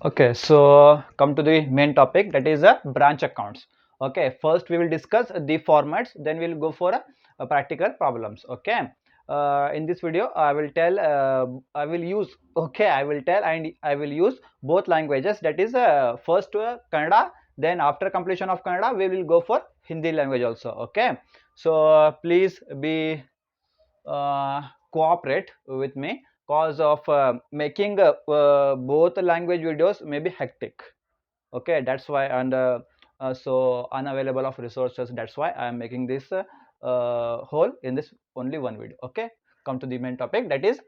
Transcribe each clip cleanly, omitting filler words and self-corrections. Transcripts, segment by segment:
Okay, so come to the main topic, that is branch accounts. Okay, first we will discuss the formats, then we will go for practical problems. Okay, in this video I will tell, I will use, okay, I will tell and I will use both languages, that is first Kannada, then after completion of Kannada we will go for Hindi language also. Okay, so please be cooperate with me, cause of making both language videos may be hectic. Okay, that's why. And so unavailable of resources, that's why I am making this whole in this only one video. Okay, come to the main topic, that is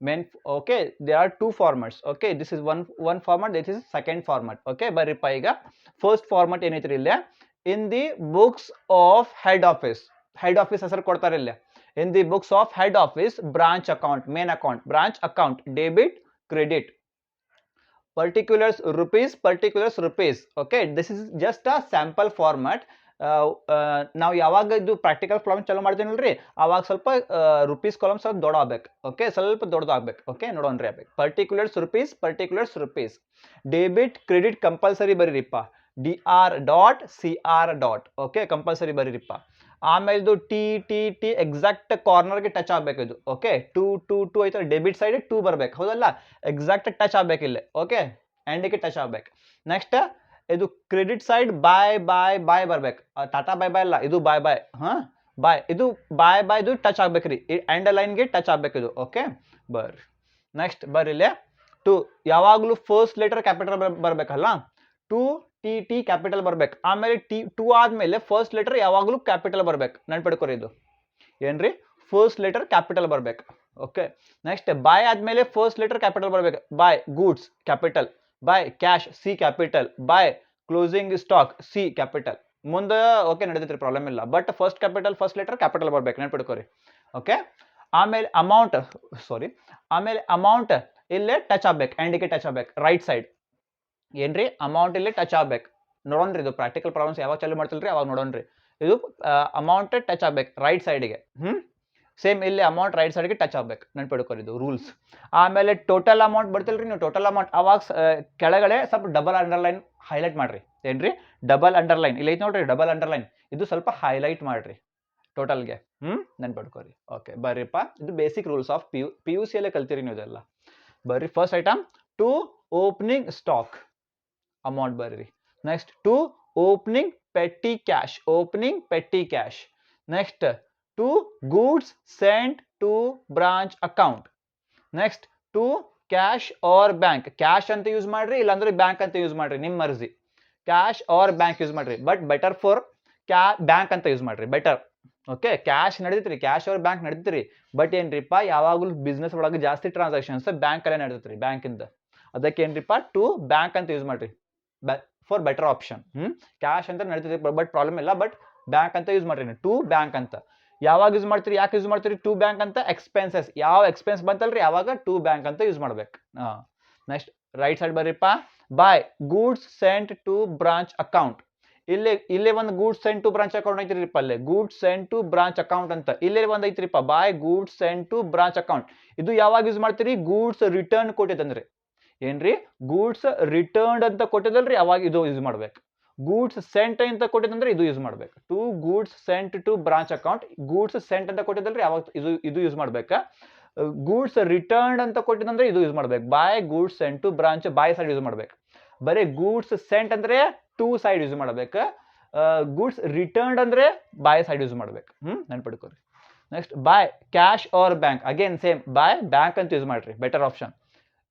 main. Okay, there are two formats. Okay, this is one format, this is second format. Okay, ಬರ್ರಿಪ್ಪ ಈಗ first format ಏನೈತ್ರಿ ಇಲ್ಲೇ, in the books of head office ಹೆಸರು ಕೊಡ್ತಾರೆ ಇಲ್ಲೇ. In the books of head office, branch account, main account, branch account, debit, credit, particulars rupees. Okay, this is just a sample format. ನಾವು ಯಾವಾಗ ಇದು practical problem ಚಾಲೂ ಮಾಡ್ತೀನಲ್ರಿ ಅವಾಗ ಸ್ವಲ್ಪ rupees column ಸ್ವಲ್ಪ ದೊಡ್ಡಾಗಬೇಕು. ಓಕೆ, ಸ್ವಲ್ಪ ದೊಡ್ಡದಾಗಬೇಕು. ಓಕೆ, ನೋಡೋಣ್ರಿ ಆಗ್ಬೇಕು. Particulars rupees, debit credit compulsory ಬರೀರಿಪ್ಪ, DR.CR. ಓಕೆ, ಕಂಪಲ್ಸರಿ ಬರೀರಿಪ್ಪ. ಆಮೇಲೆ ಇದು ಟಿ ಎಕ್ಸಾಕ್ಟ್ ಕಾರ್ನರ್ಗೆ ಟಚ್ ಆಗಬೇಕು ಇದು. ಓಕೆ, ಟು ಐತಲ್ಲ ಡೆಬಿಟ್ ಸೈಡ್ 2 ಬರ್ಬೇಕು, ಹೌದಲ್ಲ, ಎಕ್ಸಾಕ್ಟ್ ಟಚ್ ಆಗ್ಬೇಕು ಇಲ್ಲಿ. ಓಕೆ, ಎಂಡಿಗೆ ಟಚ್ ಆಗ್ಬೇಕು. ನೆಕ್ಸ್ಟ್ ಇದು ಕ್ರೆಡಿಟ್ ಸೈಡ್ ಬಾಯ್ ಬರ್ಬೇಕು. ಟಾಟಾ ಬೈ ಅಲ್ಲ, ಇದು ಬಾಯ್. ಬಾಯ್, ಇದು ಬಾಯ್ ಇದು ಟಚ್ ಆಗ್ಬೇಕ್ರಿ, ಎಂಡ್ ಲೈನ್ಗೆ ಟಚ್ ಆಗ್ಬೇಕು ಇದು. ಓಕೆ, ಬರ್ರಿ ನೆಕ್ಸ್ಟ್ ಬರ್ರಿಲ್ಲೇ ಟು, ಯಾವಾಗಲೂ ಫಸ್ಟ್ ಲೆಟರ್ ಕ್ಯಾಪಿಟಲ್ ಬರ್ಬೇಕಲ್ಲ, ಟಿ ಕ್ಯಾಪಿಟಲ್ ಬರ್ಬೇಕು. ಆಮೇಲೆ ಟು ಆದ್ಮೇಲೆ ಫಸ್ಟ್ ಲೆಟರ್ ಯಾವಾಗಲೂ ಕ್ಯಾಪಿಟಲ್ ಬರ್ಬೇಕು, ನೆನ್ಪಿಡ್ಕೊರಿ ಇದು ಏನ್ರಿ, ಫಸ್ಟ್ ಲೆಟರ್ ಕ್ಯಾಪಿಟಲ್ ಬರ್ಬೇಕು. ಓಕೆ, ನೆಕ್ಸ್ಟ್ ಬಾಯ್ ಆದ್ಮೇಲೆ ಫಸ್ಟ್ ಲೆಟರ್ ಕ್ಯಾಪಿಟಲ್ ಬರ್ಬೇಕು. By goods capital, by cash C capital, bye closing stock C capital. ಮುಂದೆ ಓಕೆ ನಡೆದೈತ್ರಿ, ಪ್ರಾಬ್ಲಮ್ ಇಲ್ಲ, ಬಟ್ ಫಸ್ಟ್ ಲೆಟರ್ ಕ್ಯಾಪಿಟಲ್ ಬರ್ಬೇಕು, ನೆನ್ಪಿಡ್ಕೊರಿ. ಓಕೆ, ಆಮೇಲೆ ಅಮೌಂಟ್ ಇಲ್ಲೇ ಟಚ್ ಆಗ್ಬೇಕು, ಎಂಡಿಗೆ ಟಚ್ ಆಗ್ಬೇಕು, ರೈಟ್ ಸೈಡ್ ಏನ್ರಿ, ಅಮೌಂಟ್ ಇಲ್ಲಿ ಟಚ್ ಆಗ್ಬೇಕು. ನೋಡೋಣ್ರಿ, ಇದು ಪ್ರಾಕ್ಟಿಕಲ್ ಪ್ರಾಬ್ಲಮ್ಸ್ ಯಾವಾಗ ಚಾಲೂ ಮಾಡ್ತಿಲ್ರಿ ಅವಾಗ ನೋಡೋಣ್ರಿ. ಇದು ಅಮೌಂಟ್ ಟಚ್ ಆಗ್ಬೇಕು ರೈಟ್ ಸೈಡ್ಗೆ. ಸೇಮ್ ಇಲ್ಲಿ ಅಮೌಂಟ್ ರೈಟ್ ಸೈಡ್ಗೆ ಟಚ್ ಆಗ್ಬೇಕು, ನೆನ್ಪಿಡ್ಕೊರಿ ಇದು ರೂಲ್ಸ್. ಆಮೇಲೆ ಟೋಟಲ್ ಅಮೌಂಟ್ ಬರ್ತಿಲ್ರಿ, ನೀವು ಟೋಟಲ್ ಅಮೌಂಟ್ ಅವಾಗ ಕೆಳಗಡೆ ಸ್ವಲ್ಪ ಡಬಲ್ ಅಂಡರ್ಲೈನ್ ಹೈಲೈಟ್ ಮಾಡ್ರಿ. ಏನ್ರಿ, ಡಬಲ್ ಅಂಡರ್ಲೈನ್ ಇಲ್ಲಿ ಐತೆ ನೋಡ್ರಿ, ಡಬಲ್ ಅಂಡರ್ಲೈನ್ ಇದು ಸ್ವಲ್ಪ ಹೈಲೈಟ್ ಮಾಡ್ರಿ ಟೋಟಲ್ಗೆ. ನೆನ್ಪಿಡ್ಕೊರಿ. ಓಕೆ, ಬರ್ರಿಪ್ಪ, ಇದು ಬೇಸಿಕ್ ರೂಲ್ಸ್ ಆಫ್ PUC ಅಲ್ಲೇ ಕಲ್ತಿರಿ ನೀವು ಇದೆಲ್ಲ. ಬರ್ರಿ, first item to opening stock amount ಬರ್ರಿ. Next to opening petty cash. Next to goods sent to branch account. Next to cash or bank, cash ಅಂತ ಯೂಸ್ ಮಾಡ್ರಿ, ಇಲ್ಲಾಂದ್ರೆ ಬ್ಯಾಂಕ್ ಅಂತ ಯೂಸ್ ಮಾಡ್ರಿ, ನಿಮ್ಮ ಮರ್ಜಿ. ಕ್ಯಾಶ್ ಆರ್ ಬ್ಯಾಂಕ್ ಯೂಸ್ ಮಾಡ್ರಿ, but better for bank ಅಂತ ಯೂಸ್ ಮಾಡ್ರಿ, ಬೆಟರ್. ಓಕೆ, ಕ್ಯಾಶ್ ನಡೀತ್ರಿ, ಕ್ಯಾಶ್ ಆರ್ ಬ್ಯಾಂಕ್ ನಡೀತ್ರಿ, ಬಟ್ ಏನ್ರಿಪ್ಪ ಯಾವಾಗಲೂ ಬಿಸ್ನೆಸ್ ಒಳಗೆ ಜಾಸ್ತಿ ಟ್ರಾನ್ಸಾಕ್ಷನ್ಸ್ ಬ್ಯಾಂಕ್ ಅಲ್ಲೇ ನಡೀತ್ರಿ, ಬ್ಯಾಂಕಿಂದ. ಅದಕ್ಕೆ ಏನ್ರಿಪ್ಪ ಟು ಬ್ಯಾಂಕ್ ಅಂತ ಯೂಸ್ ಮಾಡ್ರಿ, ಫಾರ್ ಬೆಟರ್ ಆಪ್ಷನ್. ಕ್ಯಾಶ್ ಅಂತ ನಡೀತೈತಿ, ಬಟ್ ಪ್ರಾಬ್ಲಮ್ ಇಲ್ಲ, ಬಟ್ ಬ್ಯಾಂಕ್ ಅಂತ ಯೂಸ್ ಮಾಡ್ರಿ. ಟು ಬ್ಯಾಂಕ್ ಅಂತ ಯಾವಾಗ ಯೂಸ್ ಮಾಡ್ತೀರಿ, ಯಾಕೆ ಯೂಸ್ ಮಾಡ್ತೀರಿ ಟು ಬ್ಯಾಂಕ್ ಅಂತ, ಎಕ್ಸ್ಪೆನ್ಸಸ್ ಯಾವ ಎಕ್ಸ್ಪೆನ್ಸ್ ಬಂತಲ್ರಿ ಯಾವಾಗ ಟು ಬ್ಯಾಂಕ್ ಅಂತ ಯೂಸ್ ಮಾಡ್ಬೇಕು. ನೆಕ್ಸ್ಟ್ ರೈಟ್ ಸೈಡ್ ಬರ್ರಿಪ್ಪ, by goods sent to branch account. ಇಲ್ಲೇ ಒಂದು goods sent to branch account ಐತ್ರಿಪ್ಪ, ಅಲ್ಲೇ goods sent to branch account ಅಂತ ಇಲ್ಲೇ ಒಂದು ಐತ್ರಿಪ್ಪ, by goods sent to branch account. ಇದು ಯಾವಾಗ ಯೂಸ್ ಮಾಡ್ತೀರಿ, ಗೂಡ್ಸ್ ರಿಟರ್ನ್ ಕೊಟ್ಟಿತ್ತಂದ್ರೆ ಏನ್ರಿ, ಗೂಡ್ಸ್ ರಿಟರ್ನ್ ಅಂತ ಕೊಟ್ಟಿದಲ್ರಿ ಅವಾಗ ಇದು ಯೂಸ್ ಮಾಡ್ಬೇಕು. ಗೂಡ್ಸ್ ಸೆಂಟ್ ಅಂತ ಕೊಟ್ಟಿದಂದ್ರೆ ಇದು ಯೂಸ್ ಮಾಡ್ಬೇಕು. To goods sent to branch account, goods sent ಅಂತ ಕೊಟ್ಟಿದಲ್ರಿ ಅವಾಗ ಇದು ಯೂಸ್ ಮಾಡ್ಬೇಕಾ. ಗೂಡ್ಸ್ ರಿಟರ್ನ್ ಅಂತ ಕೊಟ್ಟಿದಂದ್ರೆ ಇದು ಯೂಸ್ ಮಾಡ್ಬೇಕು. By goods sent to branch by side use ಮಾಡ್ಬೇಕು. ಬರೀ ಗೂಡ್ಸ್ ಸೆಂಟ್ ಅಂದ್ರೆ ಟು ಸೈಡ್ ಯೂಸ್ ಮಾಡ್ಬೇಕು. ಗೂಡ್ಸ್ ರಿಟರ್ನ್ ಅಂದ್ರೆ ಬಾಯ್ ಸೈಡ್ ಯೂಸ್ ಮಾಡ್ಬೇಕು. ನೆನ್ಪಿಡ್ಕೊರಿ. Next by cash or bank, again same by bank ಅಂತ ಯೂಸ್ ಮಾಡ್ರಿ, ಬೆಟರ್ ಆಪ್ಷನ್.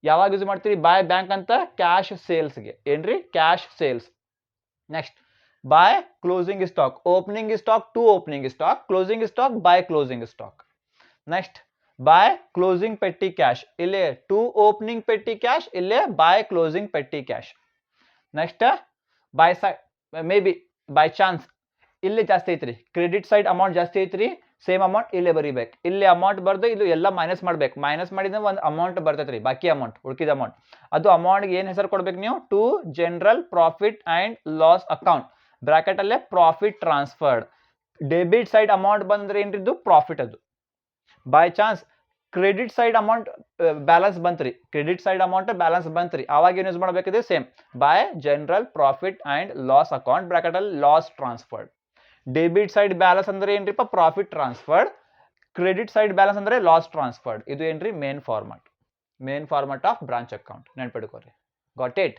ಯಾವಾಗ ಯೂಸ್ ಮಾಡ್ತೀರಿ, ಬಾಯ್ ಬ್ಯಾಂಕ್ ಅಂತ ಕ್ಯಾಶ್ ಸೇಲ್ಸ್ಗೆ, ಏನ್ರಿ cash sales. Next by closing stock, opening stock to opening stock, closing stock by closing stock. Next by closing petty cash, ಇಲ್ಲೇ to opening petty cash, ಇಲ್ಲೇ by closing petty cash. Next by side may be by chance ಇಲ್ಲಿ ಜಾಸ್ತಿ ಐತ್ರಿ, credit side amount ಜಾಸ್ತಿ ಐತ್ರಿ, same amount ಇಲ್ಲೇ ಬರೀಬೇಕು. ಇಲ್ಲಿ ಅಮೌಂಟ್ ಬರ್ದು ಇದು ಎಲ್ಲ ಮೈನಸ್ ಮಾಡ್ಬೇಕು, ಮೈನಸ್ ಮಾಡಿದ್ರೆ ಒಂದು ಅಮೌಂಟ್ ಬರ್ತೈತ್ರಿ, ಬಾಕಿ ಅಮೌಂಟ್ ಉಳ್ಕಿದ ಅಮೌಂಟ್. ಅದು ಅಮೌಂಟ್ಗೆ ಏನು ಹೆಸರು ಕೊಡ್ಬೇಕು ನೀವು, to general profit and loss account, bracket ಅಲ್ಲೇ profit transferred. Debit side amount ಬಂದ್ರೆ ಏನ್ರಿದ್ದು ಪ್ರಾಫಿಟ್. ಅದು by chance credit side amount balance ಬಂತ್ರಿ, ಕ್ರೆಡಿಟ್ ಸೈಡ್ ಅಮೌಂಟ್ ಬ್ಯಾಲೆನ್ಸ್ ಬಂತ್ರಿ, ಅವಾಗ ಏನು ಯೂಸ್ ಮಾಡಬೇಕಿದೆ same by general profit and loss account bracket ಅಲ್ಲಿ loss transferred. Debit side balance ಅಂದ್ರೆ ಏನ್ರಿಪ್ಪ profit transferred, credit side balance ಅಂದ್ರೆ ಲಾಸ್ ಟ್ರಾನ್ಸ್ಫರ್ಡ್. ಇದು ಏನ್ರಿ main format of branch account ನೆನ್ಪಿಡ್ಕೋರಿ. Got it.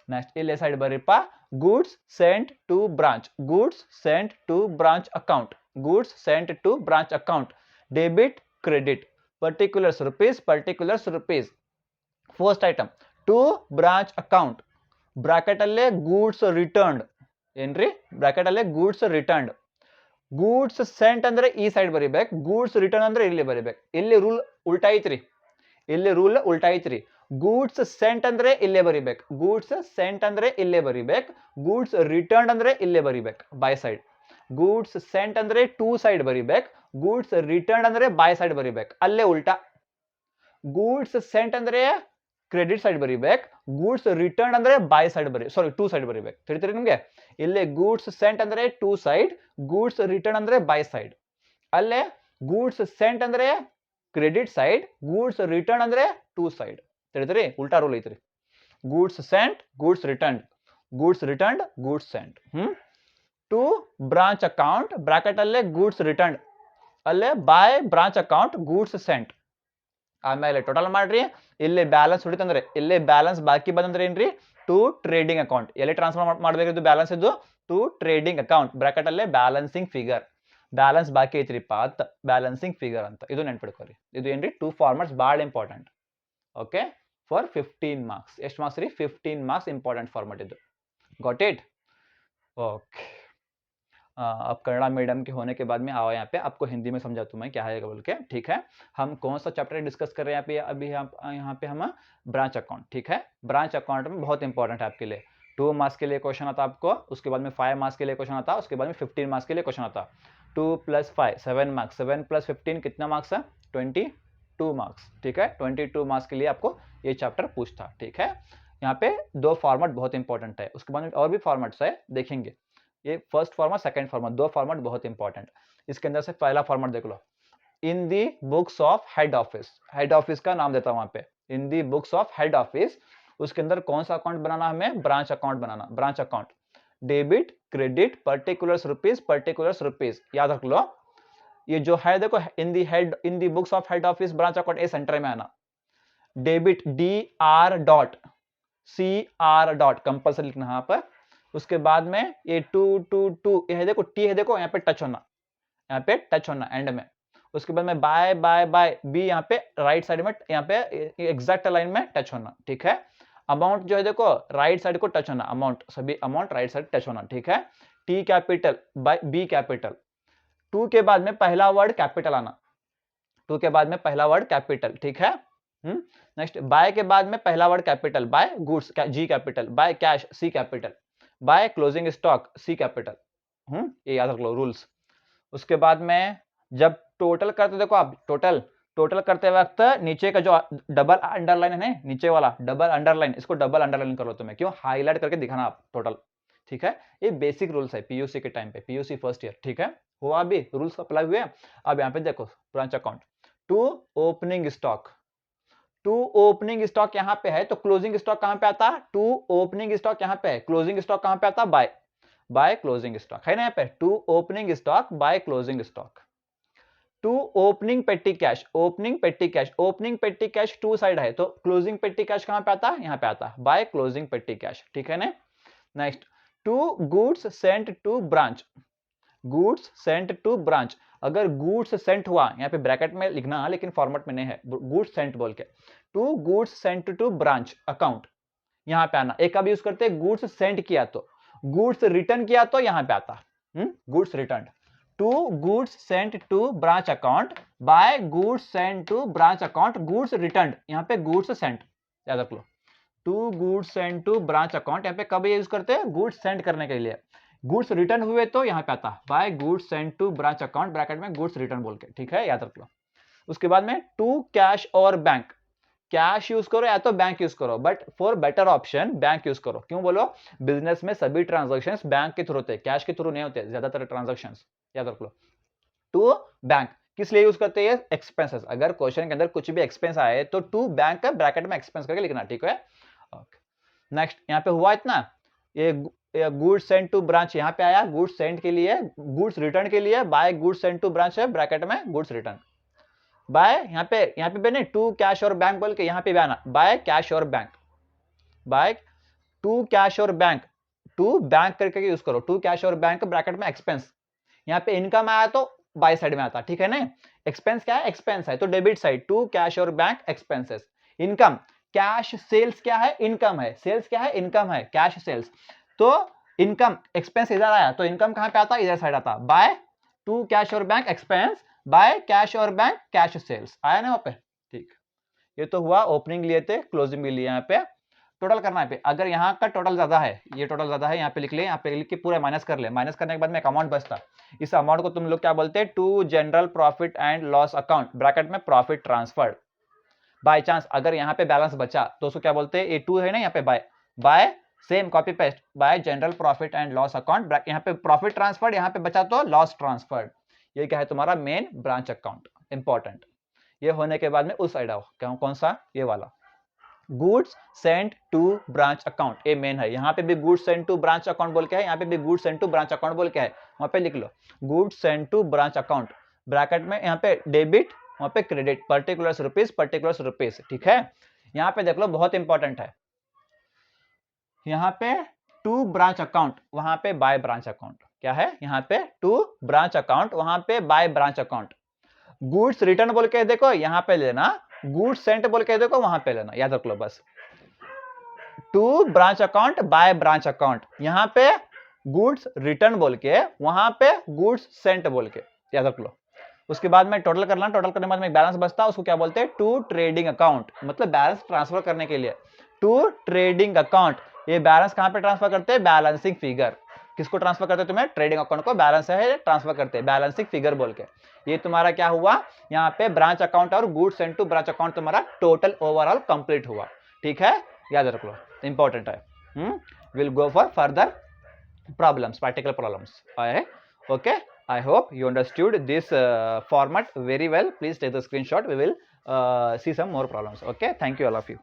ನೆಕ್ಸ್ಟ್ ಇಲ್ಲಿ ಸೈಡ್ ಬರ್ರಿಪ್ಪ goods sent to branch, goods sent to branch account, goods sent to branch account, debit credit, particulars rupees. First item to branch account bracket alle goods returned ಏನ್ರಿ bracket ಅಲ್ಲೇ goods returned. Goods sent ಅಂದ್ರೆ ಈ side ಬರಿಬೇಕು, goods return ಅಂದ್ರೆ ಇಲ್ಲಿ ಬರಿಬೇಕು. ಇಲ್ಲಿ rule ಉಲ್ಟಾ ಐತ್ರಿ, ಗೂಡ್ಸ್ ಸೆಂಟ್ ಅಂದ್ರೆ ಇಲ್ಲೇ ಬರಿಬೇಕು, ಗೂಡ್ಸ್ ಸೆಂಟ್ ಅಂದ್ರೆ ಇಲ್ಲೇ ಬರಿಬೇಕು, ಗೂಡ್ಸ್ ರಿಟರ್ನ್ ಅಂದ್ರೆ ಇಲ್ಲೇ ಬರಿಬೇಕು ಬೈ ಸೈಡ್. ಗೂಡ್ಸ್ ಸೆಂಟ್ ಅಂದ್ರೆ ಟೂ ಸೈಡ್ ಬರಿಬೇಕು, ಗೂಡ್ಸ್ ರಿಟರ್ನ್ ಅಂದ್ರೆ ಬೈ ಸೈಡ್ ಬರಿಬೇಕು, ಅಲ್ಲೇ ಉಲ್ಟಾ. ಗೂಡ್ಸ್ ಸೆಂಟ್ ಅಂದ್ರೆ ಕ್ರೆಡಿಟ್ ಸೈಡ್ ಬರಿಬೇಕು, ಗೂಡ್ಸ್ ರಿಟರ್ನ್ ಅಂದ್ರೆ ಬೈ ಸೈಡ್ ಟೂ ಸೈಡ್ ಬರಿಬೇಕು. ತಿಳಿತೀರಿ ನಿಮ್ಗೆ? ಇಲ್ಲೇ ಗೂಡ್ಸ್ ಸೆಂಟ್ ಅಂದ್ರೆ ಟೂ ಸೈಡ್, ಗೂಡ್ಸ್ ರಿಟರ್ನ್ ಅಂದ್ರೆ ಬೈ ಸೈಡ್. ಅಲ್ಲೇ ಗೂಡ್ಸ್ ಸೆಂಟ್ ಅಂದ್ರೆ ಕ್ರೆಡಿಟ್ ಸೈಡ್, ಗೂಡ್ಸ್ ರಿಟರ್ನ್ ಅಂದ್ರೆ ಟೂ ಸೈಡ್. ತಿಳಿತೀರಿ? ಉಲ್ಟಾ ರೂಲ್ ಐತ್ರಿ. Goods scent, goods return, goods return, goods sent. To branch account bracket ಅಲ್ಲೇ ಗೂಡ್ಸ್ ರಿಟರ್ನ್, ಅಲ್ಲೇ by branch account goods scent. ಆಮೇಲೆ total ಮಾಡ್ರಿ, ಇಲ್ಲಿ ಬ್ಯಾಲೆನ್ಸ್ ಹೊಡಿತಂದ್ರೆ ಇಲ್ಲಿ ಬ್ಯಾಲೆನ್ಸ್ ಬಾಕಿ ಬಂದ್ರೆ ಏನ್ರಿ ಟು ಟ್ರೇಡಿಂಗ್ ಅಕೌಂಟ್. ಎಲ್ಲಿ ಟ್ರಾನ್ಸ್ಫರ್ ಮಾಡ್ಬೇಕಿದ್ದು ಬ್ಯಾಲೆನ್ಸ್ ಇದ್ದು ಟು ಟ್ರೇಡಿಂಗ್ ಅಕೌಂಟ್ ಬ್ರಾಕೆಟ್ ಅಲ್ಲೇ ಬ್ಯಾಲೆನ್ಸಿಂಗ್ ಫಿಗರ್. ಬ್ಯಾಲೆನ್ಸ್ ಬಾಕಿ ಐತ್ರಿಪ್ಪ ಅಂತ ಬ್ಯಾಲೆನ್ಸಿಂಗ್ ಫಿಗರ್ ಅಂತ. ಇದು ನೆನ್ಪಿಡ್ಕೋರಿ. ಇದು ಏನ್ರಿ ಟೂ ಫಾರ್ಮ್ಯಾಟ್ಸ್ ಭಾಳ ಇಂಪಾರ್ಟೆಂಟ್. Okay, for 15 marks. ಎಷ್ಟು ಮಾರ್ಕ್ಸ್ ರೀ? 15 ಮಾರ್ಕ್ಸ್ ಇಂಪಾರ್ಟೆಂಟ್ ಫಾರ್ಮೆಟ್ ಇದು. Got it? ओके. अब कन्नड़ा मीडियम के होने के बाद में आओ यहाँ पे आपको हिंदी में समझाता हूँ मैं क्या है बोल के. ठीक है, हम कौन सा चैप्टर डिस्कस कर रहे हैं अभी यहाँ पे हम ब्रांच अकाउंट. ठीक है, ब्रांच अकाउंट में बहुत इंपॉर्टेंट है आपके लिए. 2 मार्क्स के लिए क्वेश्चन आता आपको, उसके बाद में 5 मार्क्स के लिए क्वेश्चन आता, उसके बाद में 15 मार्क्स के लिए क्वेश्चन आता. 2 + 5 7 मार्क्स, 7 + 15 कितना मार्क्स है? 22 मार्क्स. ठीक है, 22 मार्क्स के लिए आपको ये चैप्टर पूछता. ठीक है, यहाँ पे 2 फॉर्मेट बहुत इंपॉर्टेंट है, उसके बाद में और भी फॉर्मेट्स है देखेंगे. ये first format, second format, 2 format बहुत इंपॉर्टेंट. इसके अंदर से पहला फॉर्मेट देख लो, in the books of head office. Head office का नाम देता हूं वहां पे, in the books of head office. उसके अंदर कौन सा अकाउंट बनाना? हमें ब्रांच अकाउंट बनाना. Branch account debit credit particulars rupees. याद रख लो, ये जो है देखो in the books of head office branch account, A centre में आना. Debit DR.CR. कंपल्सरी लिखना यहाँ पर. उसके बाद में ये 2 ये है देखो, टी है देखो, यहाँ पे टच होना, यहाँ पे टच होना एंड में. उसके बाद में बाय बी यहाँ पे राइट साइड में, यहाँ पे एग्जैक्ट लाइन में टच होना. ठीक है, अमाउंट जो है देखो राइट साइड को टच होना, अमाउंट सभी अमाउंट राइट साइड टच होना. ठीक है, T capital by B capital. 2 के बाद में पहला वर्ड कैपिटल आना, 2 के बाद में पहला वर्ड कैपिटल. ठीक है, नेक्स्ट बाय के बाद में पहला word capital, by goods G capital, by cash C capital, by closing stock C capital. ये याद रख लो रूल्स. उसके बाद में जब टोटल करते देखो आप, टोटल करते वक्त नीचे का जो डबल अंडरलाइन है, नीचे वाला डबल अंडरलाइन, इसको डबल अंडरलाइन कर लो तुम्हें. क्यों? हाईलाइट करके दिखाना आप टोटल. ठीक है, ये बेसिक रूल्स है पीयूसी के टाइम पे, पीयूसी फर्स्ट ईयर. ठीक है, हुआ अभी रूल्स अप्लाई हुए. अब यहाँ पे देखो branch account to opening stock. To opening stock यहाँ पे है, तो क्लोजिंग स्टॉक कहां पे आता? टू ओपनिंग स्टॉक यहाँ पे है, क्लोजिंग स्टॉक कहां पे आता? बाय क्लोजिंग स्टॉक है ना यहाँ पे. To opening stock by closing stock. To opening petty cash, opening petty cash to side है, तो क्लोजिंग पेटी कैश कहां पे आता? यहाँ पे आता बाय क्लोजिंग पेटी कैश. ठीक है ना. Next to goods sent to branch. Goods sent to branch, अगर गुड्स सेंट हुआ, यहाँ पे ब्रैकेट में लिखना लेकिन फॉर्मेट में नहीं है, गुड्स सेंट बोल के. To goods sent to branch account, यहाँ पे आना. एक अब यूज करते हैं गुड्स सेंट किया तो, गुड्स रिटर्न किया तो यहाँ पे आता goods return. To goods sent to branch account by goods sent to branch account goods return. यहाँ पे गुड्स सेंट याद रख लो. To goods sent to branch account, यहाँ पे कब यूज करते हैं? गुड्स सेंड करने के लिए. गुड्स रिटर्न हुए तो यहाँ पे आता by goods sent to branch account bracket में गुड्स रिटर्न बोल के. ठीक है, याद रख लो. उसके बाद में टू कैश और बैंक. कैश यूज करो या तो बैंक यूज करो, but for better option bank use करो. क्यों बोलो? बिजनेस में सभी ट्रांजैक्शंस बैंक के थ्रू होते हैं, कैश के थ्रू नहीं होते ज्यादातर ट्रांजैक्शंस. याद रख लो. टू बैंक किस लिए यूज करते हैं एक्सपेंसेस। अगर क्वेश्चन के अंदर कुछ भी एक्सपेंस आए तो टू बैंक का ब्रैकेट में एक्सपेंस करके लिखना, ठीक है। नेक्स्ट यहाँ पे हुआ इतना, ये गुड्स सेंड टू ब्रांच यहाँ पे आया, गुड्स सेंड के लिए, गुड्स रिटर्न के लिए, by goods send to branch है ब्रैकेट में गुड्स रिटर्न, बाय यहाँ पे बने टू कैश और बैंक बोल के यहाँ पे भी आना, बाय कैश और बैंक, बाय टू कैश और बैंक, टू बैंक करके यूज करो, टू कैश और बैंक ब्रैकेट में एक्सपेंस। यहाँ पे इनकम आया तो बाय साइड में आता, ठीक है ना। एक्सपेंस क्या है, एक्सपेंस है तो डेबिट साइड, टू कैश और bank expenses. Income, cash sales क्या है, इनकम है, सेल्स क्या है, इनकम है, कैश सेल्स। तो इनकम एक्सपेंस इधर आया तो इनकम कहां पे आता, इधर साइड आता, बाय टू कैश और बैंक एक्सपेंस, बाय कैश और बैंक कैश सेल्स, आया ना वहां पे, ठीक। ये तो हुआ ओपनिंग लिए थे, क्लोजिंग भी लिए। यहाँ पे टोटल करना है पे, अगर यहाँ का टोटल ज्यादा है, ये टोटल ज्यादा है, यहाँ पे लिख ले, यहाँ पे लिख के पूरा माइनस कर ले, माइनस करने के बाद में एक अमाउंट बचता, इस अमाउंट को तुम लोग क्या बोलते हैं, to general profit and loss account bracket में प्रॉफिट ट्रांसफर्ड। बाय चांस अगर यहाँ पे बैलेंस बचा तो उसको क्या बोलते हैं, ये टू है ना यहाँ पे, by same copy paste, by general profit and loss account, यहाँ पे प्रॉफिट ट्रांसफर्ड, यहाँ पे बचा तो लॉस ट्रांसफर्ड। ये क्या है तुम्हारा मेन ब्रांच अकाउंट, इंपॉर्टेंट। ये होने के बाद में उस साइड आओ, कौन सा, ये वाला, goods sent to branch account, ये मेन है। यहाँ पे भी goods sent to branch account बोल के है, यहाँ पे भी goods sent to branch account बोल के है, वहां पे लिख लो goods sent to branch account bracket में, यहाँ पे डेबिट, वहां पे क्रेडिट, पर्टिकुलर्स रुपीज, ठीक है। यहाँ पे देख लो बहुत इंपॉर्टेंट है, यहाँ पे टू ब्रांच अकाउंट, वहां पे बाय ब्रांच अकाउंट, क्या है, यहाँ पे टू ब्रांच अकाउंट, वहां पे bye branch account. Goods return बोल के देखो यहाँ पे लेना, गुड्स सेंट बोल के देखो वहां पे लेना, याद रख लो बस। To branch account by branch account, यहाँ पे गुड्स रिटर्न बोल के, वहां पे गुड्स सेंट बोल के, याद रख लो। उसके बाद में टोटल करना, टोटल करने के बाद में बैलेंस बचता है, उसको क्या बोलते हैं, टू ट्रेडिंग अकाउंट, मतलब बैलेंस ट्रांसफर करने के लिए टू ट्रेडिंग अकाउंट। ये बैलेंस कहां पे ट्रांसफर करते हैं, बैलेंसिंग फिगर। किसको ट्रांसफर करते हैं तुम्हें, ट्रेडिंग अकाउंट को, बैलेंस है ट्रांसफर करते हैं बैलेंसिंग फिगर बोल के। ये तुम्हारा क्या हुआ, यहाँ पे ब्रांच अकाउंट और goods sent to branch account तुम्हारा टोटल ओवरऑल कंप्लीट हुआ, ठीक है, याद रख लो, इंपॉर्टेंट है। Will go for further problems, practical problems. Okay, I hope you understood this format very well. Please take the screenshot, we will see some more problems. Okay, thank you all of you.